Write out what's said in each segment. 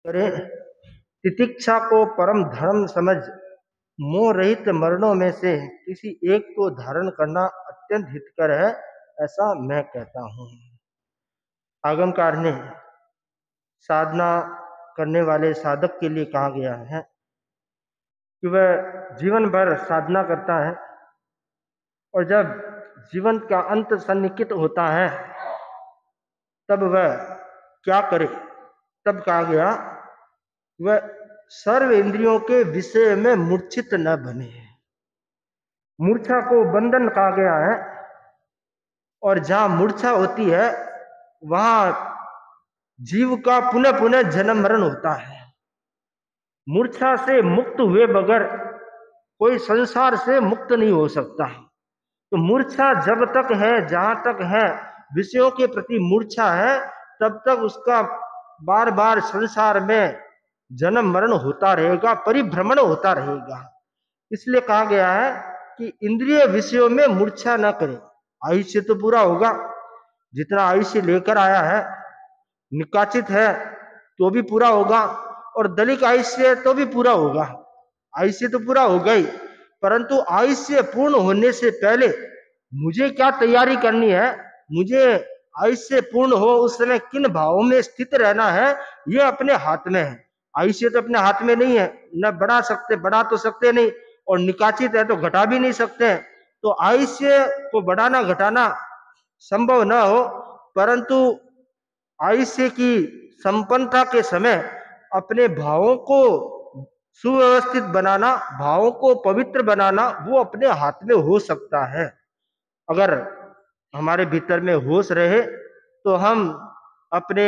करें। तितिक्षा को परम धर्म समझ मोह रहित मरणों में से किसी एक को धारण करना अत्यंत हितकर है, ऐसा मैं कहता हूँ। आगमकार ने साधना करने वाले साधक के लिए कहा गया है कि वह जीवन भर साधना करता है और जब जीवन का अंत सन्निहित होता है तब वह क्या करे। तब कहा गया वह सर्व इंद्रियों के विषय में मूर्छित न बने। मूर्छा को बंधन कहा गया है और जहां मूर्छा होती है वहां जीव का पुनः पुनः जन्म मरण होता है। मूर्छा से मुक्त हुए बगैर कोई संसार से मुक्त नहीं हो सकता। तो मूर्छा जब तक है, जहां तक है विषयों के प्रति मूर्छा है, तब तक उसका बार बार संसार में जन्म मरण होता रहेगा, परिभ्रमण होता रहेगा। इसलिए कहा गया है कि इंद्रिय विषयों में मूर्छा न करे। आयुष्य तो पूरा होगा, जितना आयुष्य लेकर आया है, निकाचित है तो भी पूरा होगा, और दलिक आयुष्य तो भी पूरा होगा। आयुष्य तो पूरा होगा ही, परंतु आयुष्य पूर्ण होने से पहले मुझे क्या तैयारी करनी है, मुझे आयुष्य पूर्ण हो उस समय किन भावों में स्थित रहना है, यह अपने हाथ में है। आयुष्य तो अपने हाथ में नहीं है, न बढ़ा सकते, बढ़ा तो सकते नहीं, और निकाचित है तो घटा भी नहीं सकते। तो आयुष्य को बढ़ाना घटाना संभव न हो, परंतु आयुष्य की संपन्नता के समय अपने भावों को सुव्यवस्थित बनाना, भावों को पवित्र बनाना, वो अपने हाथ में हो सकता है। अगर हमारे भीतर में होश रहे तो हम अपने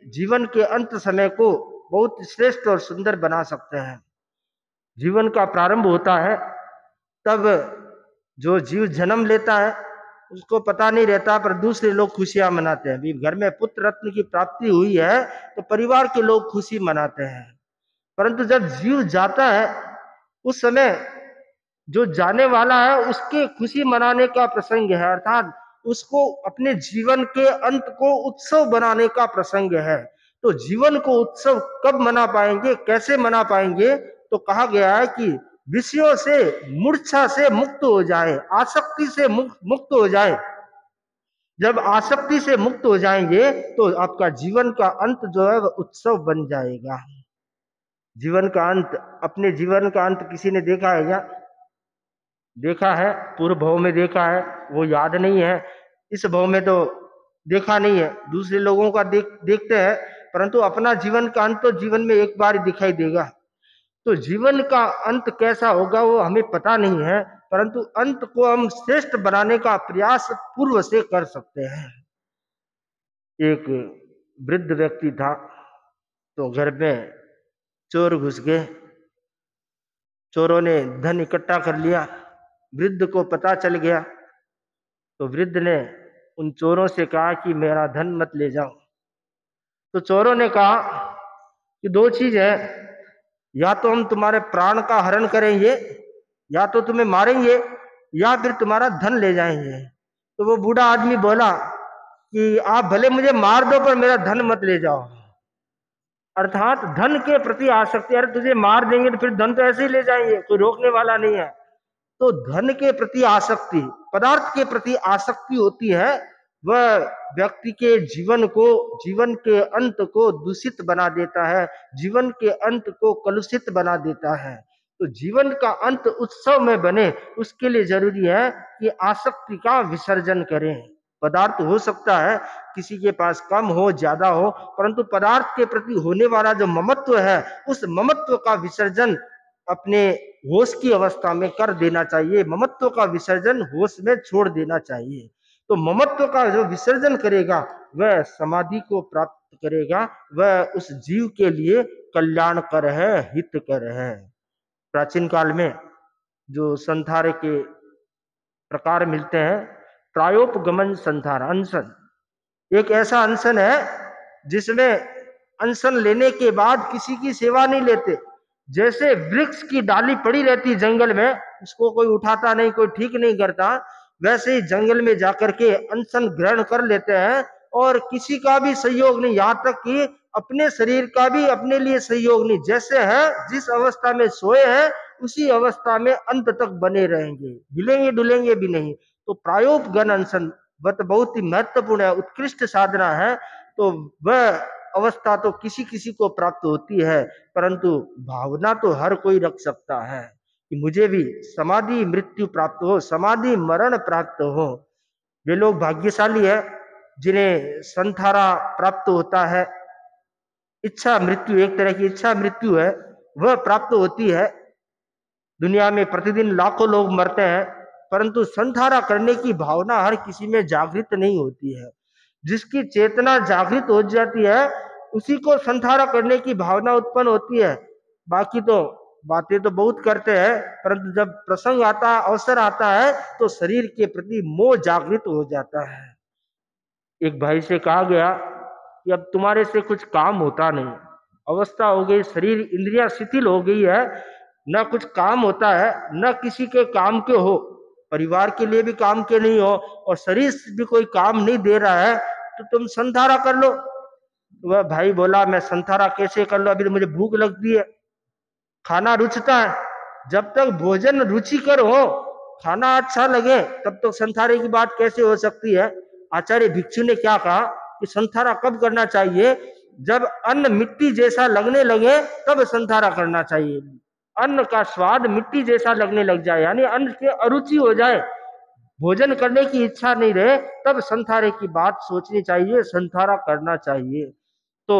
जीवन के अंत समय को बहुत श्रेष्ठ और सुंदर बना सकते हैं। जीवन का प्रारंभ होता है तब जो जीव जन्म लेता है उसको पता नहीं रहता, पर दूसरे लोग खुशियां मनाते हैं। घर में पुत्र रत्न की प्राप्ति हुई है तो परिवार के लोग खुशी मनाते हैं, परंतु जब जीव जाता है उस समय जो जाने वाला है उसके खुशी मनाने का प्रसंग है, अर्थात उसको अपने जीवन के अंत को उत्सव बनाने का प्रसंग है। तो जीवन को उत्सव कब मना पाएंगे, कैसे मना पाएंगे? तो कहा गया है कि विषयों से, मूर्छा से मुक्त हो जाए, आसक्ति से मुक्त हो जाए। जब आसक्ति से मुक्त हो जाएंगे तो आपका जीवन का अंत जो है वह उत्सव बन जाएगा। जीवन का अंत, अपने जीवन का अंत किसी ने देखा है क्या? देखा है, पूर्व भव में देखा है, वो याद नहीं है। इस भव में तो देखा नहीं है, दूसरे लोगों का देखते हैं, परंतु अपना जीवन का अंत तो जीवन में एक बार ही दिखाई देगा। तो जीवन का अंत कैसा होगा वो हमें पता नहीं है, परंतु अंत को हम श्रेष्ठ बनाने का प्रयास पूर्व से कर सकते हैं। एक वृद्ध व्यक्ति था, तो घर में चोर घुस गए। चोरों ने धन इकट्ठा कर लिया। वृद्ध को पता चल गया तो वृद्ध ने उन चोरों से कहा कि मेरा धन मत ले जाओ। तो चोरों ने कहा कि दो चीज है, या तो हम तुम्हारे प्राण का हरण करेंगे, या तो तुम्हें मारेंगे, या फिर तुम्हारा धन ले जाएंगे। तो वो बूढ़ा आदमी बोला कि आप भले मुझे मार दो पर मेरा धन मत ले जाओ। अर्थात धन के प्रति आसक्ति, अरे तुझे मार देंगे तो फिर धन तो ऐसे ही ले जाएंगे, कोई रोकने वाला नहीं है। तो धन के प्रति आसक्ति, पदार्थ के प्रति आसक्ति होती है, वह व्यक्ति के जीवन को, जीवन के अंत को दूषित बना देता है, जीवन के अंत को कलुषित बना देता है। तो जीवन का अंत उत्सव में बने उसके लिए जरूरी है कि आसक्ति का विसर्जन करें। पदार्थ हो सकता है किसी के पास कम हो, ज्यादा हो, परंतु पदार्थ के प्रति होने वाला जो ममत्व है, उस ममत्व का विसर्जन अपने होश की अवस्था में कर देना चाहिए। ममत्व का विसर्जन होश में छोड़ देना चाहिए। तो ममत्व का जो विसर्जन करेगा वह समाधि को प्राप्त करेगा, वह उस जीव के लिए कल्याणकर है, हितकर है। प्राचीन काल में जो संथार के प्रकार मिलते हैं, प्रायोपगमन संथार, अनशन, एक ऐसा अनशन है जिसमें अनशन लेने के बाद किसी की सेवा नहीं लेते। जैसे वृक्ष की डाली पड़ी रहती जंगल में, उसको कोई उठाता नहीं, कोई ठीक नहीं करता, वैसे ही जंगल में जाकर के अनशन ग्रहण कर लेते हैं और किसी का भी सहयोग नहीं, यहाँ तक कि अपने शरीर का भी अपने लिए सहयोग नहीं, जैसे है जिस अवस्था में सोए हैं उसी अवस्था में अंत तक बने रहेंगे, हिलेंगे डुलेंगे भी नहीं। तो प्रायोपगन अनशन बहुत ही महत्वपूर्ण है, उत्कृष्ट साधना है। तो वह अवस्था तो किसी किसी को प्राप्त होती है, परंतु भावना तो हर कोई रख सकता है कि मुझे भी समाधि मृत्यु प्राप्त हो, समाधि मरण प्राप्त हो। वे लोग भाग्यशाली है जिन्हें संथारा प्राप्त होता है। इच्छा मृत्यु, एक तरह की इच्छा मृत्यु है, वह प्राप्त होती है। दुनिया में प्रतिदिन लाखों लोग मरते हैं, परंतु संथारा करने की भावना हर किसी में जागृत नहीं होती है। जिसकी चेतना जागृत हो जाती है उसी को संथारा करने की भावना उत्पन्न होती है। बाकी तो बातें तो बहुत करते हैं, परंतु जब प्रसंग आता है, अवसर आता है, तो शरीर के प्रति मोह जागृत हो जाता है। एक भाई से कहा गया कि अब तुम्हारे से कुछ काम होता नहीं, अवस्था हो गई, शरीर इंद्रियां शिथिल हो गई है, न कुछ काम होता है, न किसी के काम के हो, परिवार के लिए भी काम के नहीं हो, और शरीर भी कोई काम नहीं दे रहा है, तो तुम संथारा कर लो। वह भाई बोला, मैं संथारा कैसे कर लो, अभी तो मुझे भूख लगती है, खाना रुचता है। जब तक भोजन रुचिकर हो, खाना अच्छा लगे, तब तक संथारे की बात कैसे हो सकती है। आचार्य भिक्षु ने क्या कहा कि संथारा कब करना चाहिए, जब अन्न मिट्टी जैसा लगने लगे तब संथारा करना चाहिए। अन्न का स्वाद मिट्टी जैसा लगने लग जाए, यानी अन्न से अरुचि हो जाए, भोजन करने की इच्छा नहीं रहे, तब संथारे की बात सोचनी चाहिए, संथारा करना चाहिए। तो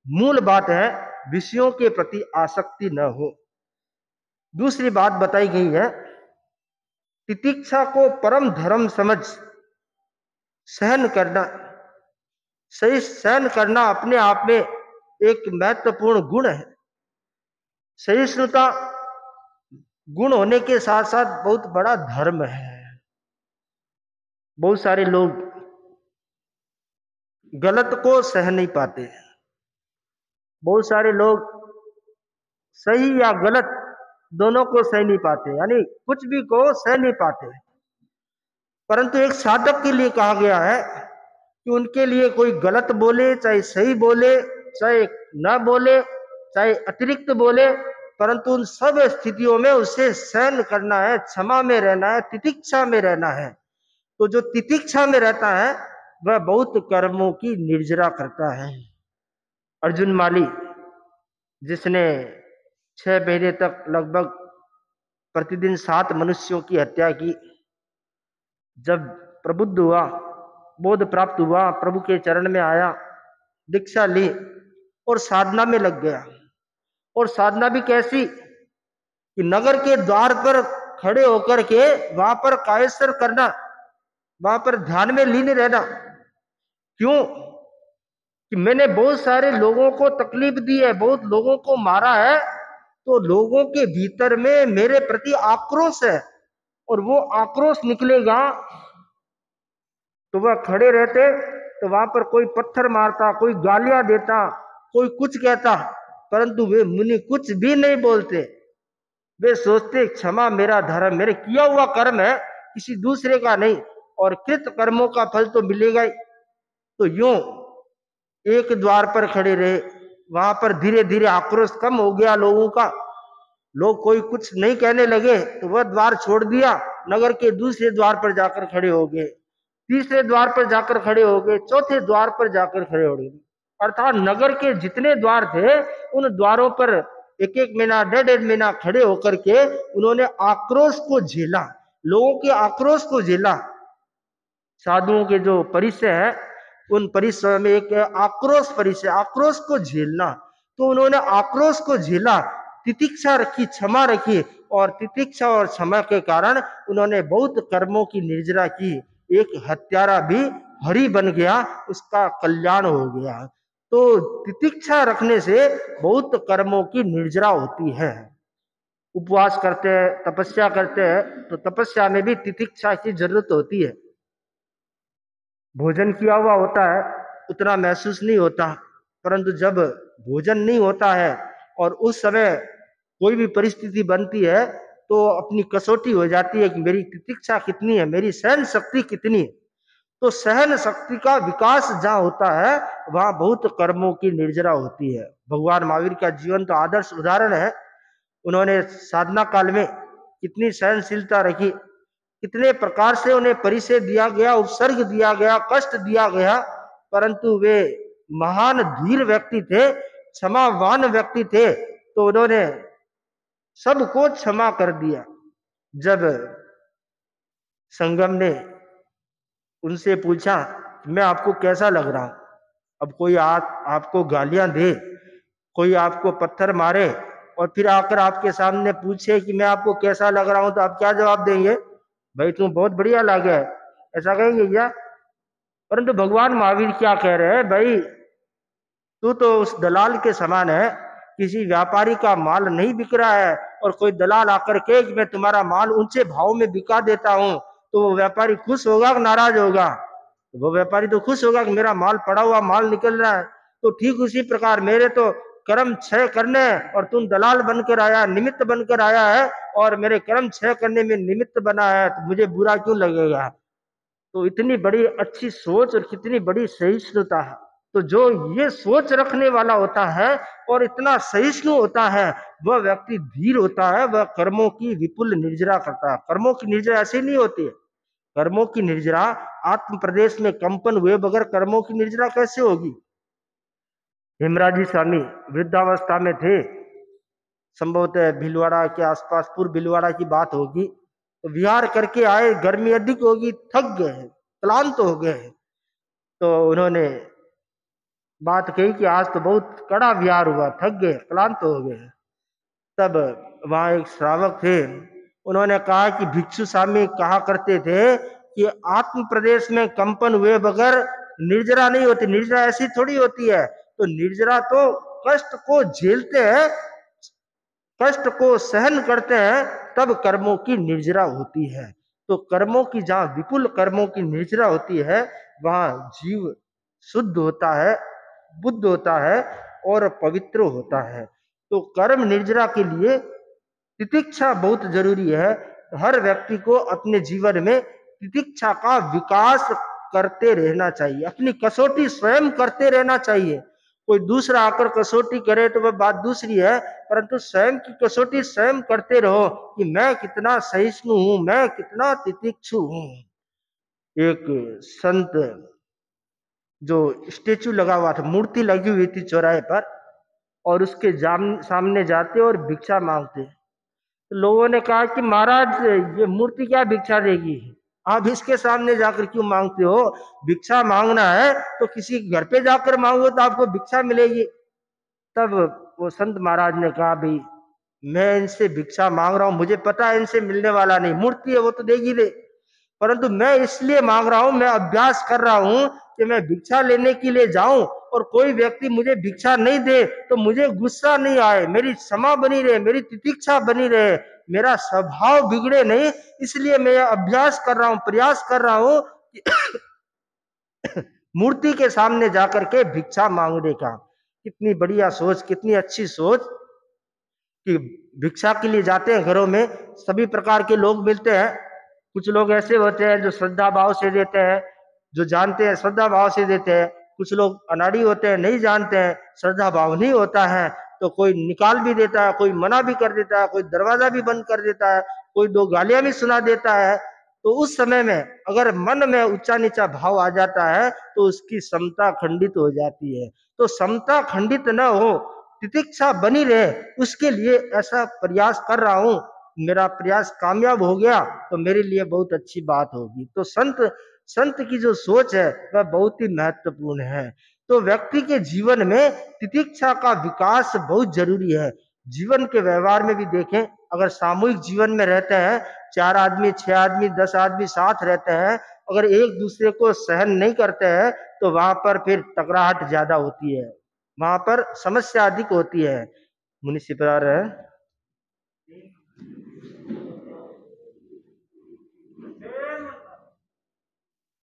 मूल बात है विषयों के प्रति आसक्ति न हो। दूसरी बात बताई गई है, तितिक्षा को परम धर्म समझ सहन करना। सही सहन करना अपने आप में एक महत्वपूर्ण गुण है। सहिष्णुता गुण होने के साथ साथ बहुत बड़ा धर्म है। बहुत सारे लोग गलत को सह नहीं पाते, बहुत सारे लोग सही या गलत दोनों को सह नहीं पाते, यानी कुछ भी को सह नहीं पाते। परंतु एक साधक के लिए कहा गया है कि उनके लिए कोई गलत बोले, चाहे सही बोले, चाहे न बोले, चाहे अतिरिक्त बोले, परंतु उन सब स्थितियों में उसे सहन करना है, क्षमा में रहना है, तितिक्षा में रहना है। तो जो तितिक्षा में रहता है वह बहुत कर्मों की निर्जरा करता है। अर्जुन माली, जिसने 6 महीने तक लगभग प्रतिदिन 7 मनुष्यों की हत्या की, जब प्रबुद्ध हुआ, बोध प्राप्त हुआ, प्रभु के चरण में आया, दीक्षा ली और साधना में लग गया। और साधना भी कैसी कि नगर के द्वार पर खड़े होकर के वहां पर कायस्तर करना, वहां पर ध्यान में लीन रहना। क्यों कि मैंने बहुत सारे लोगों को तकलीफ दी है, बहुत लोगों को मारा है, तो लोगों के भीतर में मेरे प्रति आक्रोश है, और वो आक्रोश निकलेगा तो वह खड़े रहते, तो वहां पर कोई पत्थर मारता, कोई गालियां देता, कोई कुछ कहता, परंतु वे मुनि कुछ भी नहीं बोलते। वे सोचते क्षमा मेरा धर्म, मेरे किया हुआ कर्म है, किसी दूसरे का नहीं, और कृत कर्मों का फल तो मिलेगा ही। तो यूं एक द्वार पर खड़े रहे, वहां पर धीरे धीरे आक्रोश कम हो गया लोगों का, लोग कोई कुछ नहीं कहने लगे, तो वह द्वार छोड़ दिया, नगर के दूसरे द्वार पर जाकर खड़े हो गए, तीसरे द्वार पर जाकर खड़े हो गए, चौथे द्वार पर जाकर खड़े हो गए। अर्थात नगर के जितने द्वार थे उन द्वारों पर एक एक महीना, डेढ़ डेढ़ महीना खड़े होकर के उन्होंने आक्रोश को झेला, लोगों के आक्रोश को झेला। साधुओं के जो परिचय है उन परिसर में एक आक्रोश परिचय, आक्रोश को झेलना। तो उन्होंने आक्रोश को झेला, तितिक्षा रखी, क्षमा रखी, और तितिक्षा और क्षमा के कारण उन्होंने बहुत कर्मों की निर्जरा की। एक हत्यारा भी हरि बन गया, उसका कल्याण हो गया। तो तितिक्षा रखने से बहुत कर्मों की निर्जरा होती है। उपवास करते हैं, तपस्या करते हैं, तो तपस्या में भी तितिक्षा की जरूरत होती है। भोजन किया हुआ होता है, उतना महसूस नहीं होता, परंतु जब भोजन नहीं होता है और उस समय कोई भी परिस्थिति बनती है, तो अपनी कसौटी हो जाती है कि मेरी तितिक्षा कितनी है, मेरी सहन शक्ति कितनी है। तो सहन शक्ति का विकास जहाँ होता है वहां बहुत कर्मों की निर्जरा होती है। भगवान महावीर का जीवन तो आदर्श उदाहरण है। उन्होंने साधना काल में कितनी सहनशीलता रखी, कितने प्रकार से उन्हें परिचय दिया गया, उपसर्ग दिया गया, कष्ट दिया गया, परंतु वे महान धीर व्यक्ति थे, क्षमावान व्यक्ति थे। तो उन्होंने सबको क्षमा कर दिया। जब संगम ने उनसे पूछा मैं आपको कैसा लग रहा हूं, अब कोई आपको गालियां दे, कोई आपको पत्थर मारे और फिर आकर आपके सामने पूछे कि मैं आपको कैसा लग रहा हूं, तो आप क्या जवाब देंगे? भाई तुम बहुत बढ़िया लगे, ऐसा कहेंगे क्या? परंतु भगवान महावीर क्या कह रहे हैं, भाई तू तो उस दलाल के समान है, किसी व्यापारी का माल नहीं बिक रहा है और कोई दलाल आकर के मैं तुम्हारा माल ऊंचे भाव में बिका देता हूं, तो वो व्यापारी खुश होगा कि नाराज होगा? तो वो व्यापारी तो खुश होगा कि मेरा माल पड़ा हुआ माल निकल रहा है। तो ठीक उसी प्रकार मेरे तो कर्म क्षय करने और तुम दलाल बनकर आया, निमित्त बनकर आया है और मेरे कर्म क्षय करने में निमित्त बना है, तो मुझे बुरा क्यों लगेगा? तो इतनी बड़ी अच्छी सोच और कितनी बड़ी सहिष्णुता है। तो जो ये सोच रखने वाला होता है और इतना सहिष्णु होता है, वह व्यक्ति धीर होता है, वह कर्मों की विपुल निर्जरा करता है। कर्मों की निर्जरा ऐसी नहीं होती है। कर्मों की निर्जरा आत्म प्रदेश में कंपन हुए बगैर कर्मों की निर्जरा कैसे होगी? हेमराजी स्वामी वृद्धावस्था में थे, संभवतः भीलवाड़ा के आसपास, पूर्व भीलवाड़ा की बात होगी। तो विहार करके आए, गर्मी अधिक होगी, थक गए हैं, क्लांत हो गए हैं। तो उन्होंने बात कही कि आज तो बहुत कड़ा विहार हुआ, थक गए, क्लांत हो गए। तब वहां एक श्रावक थे, उन्होंने कहा कि भिक्षु स्वामी कहा करते थे कि आत्म प्रदेश में कंपन हुए बगैर निर्जरा नहीं होती। निर्जरा ऐसी थोड़ी होती है। तो निर्जरा तो कष्ट को झेलते हैं, कष्ट को सहन करते हैं, तब कर्मों की निर्जरा होती है। तो कर्मों की जहां विपुल कर्मों की निर्जरा होती है, वहां जीव शुद्ध होता है, बुद्ध होता है और पवित्र होता है। तो कर्म निर्जरा के लिए तितिक्षा बहुत जरूरी है। हर व्यक्ति को अपने जीवन में तितिक्षा का विकास करते रहना चाहिए, अपनी कसौटी स्वयं करते रहना चाहिए। कोई दूसरा आकर कसौटी करे तो वह बात दूसरी है, परंतु स्वयं की कसौटी स्वयं करते रहो कि मैं कितना सहिष्णु हूं, मैं कितना तितिक्षु हूं। एक संत जो स्टेचू लगा हुआ था, मूर्ति लगी हुई थी चौराहे पर, और उसके सामने जाते और भिक्षा मांगते। तो लोगों ने कहा कि महाराज ये मूर्ति क्या भिक्षा देगी, आप इसके सामने जाकर क्यों मांगते हो? भिक्षा मांगना है तो किसी घर पे जाकर मांगो तो आपको भिक्षा मिलेगी। तब वो संत महाराज ने कहा, भाई मैं इनसे भिक्षा मांग रहा हूं, मुझे पता है इनसे मिलने वाला नहीं, मूर्ति है वो तो देगी दे, परंतु मैं इसलिए मांग रहा हूं, मैं अभ्यास कर रहा हूं कि मैं भिक्षा लेने के लिए जाऊं और कोई व्यक्ति मुझे भिक्षा नहीं दे तो मुझे गुस्सा नहीं आए, मेरी क्षमा बनी रहे, मेरी तितिक्षा बनी रहे, मेरा स्वभाव बिगड़े नहीं। इसलिए मैं अभ्यास कर रहा हूं, प्रयास कर रहा हूं कि मूर्ति के सामने जाकर के भिक्षा मांगने का। कितनी बढ़िया सोच, कितनी अच्छी सोच कि भिक्षा के लिए जाते हैं, घरों में सभी प्रकार के लोग मिलते हैं। कुछ लोग ऐसे होते हैं जो श्रद्धा भाव से देते हैं, जो जानते हैं श्रद्धा भाव से देते हैं। कुछ लोग अनाड़ी होते हैं, नहीं जानते हैं, श्रद्धा भाव नहीं होता है, तो कोई निकाल भी देता है, कोई मना भी कर देता है, कोई दरवाजा भी बंद कर देता है, कोई दो गालियां भी सुना देता है। तो उस समय में अगर मन में ऊंचा नीचा भाव आ जाता है तो उसकी समता खंडित हो जाती है। तो समता खंडित न हो, तितिक्षा बनी रहे, उसके लिए ऐसा प्रयास कर रहा हूं। मेरा प्रयास कामयाब हो गया तो मेरे लिए बहुत अच्छी बात होगी। तो संत संत की जो सोच है वह बहुत ही महत्वपूर्ण है। तो व्यक्ति के जीवन में तितिक्षा का विकास बहुत जरूरी है। जीवन के व्यवहार में भी देखें, अगर सामूहिक जीवन में रहते हैं, 4 आदमी, 6 आदमी, 10 आदमी साथ रहते हैं, अगर एक दूसरे को सहन नहीं करते हैं तो वहां पर फिर टकराहट ज्यादा होती है, वहां पर समस्या अधिक होती है। मुनिषि है।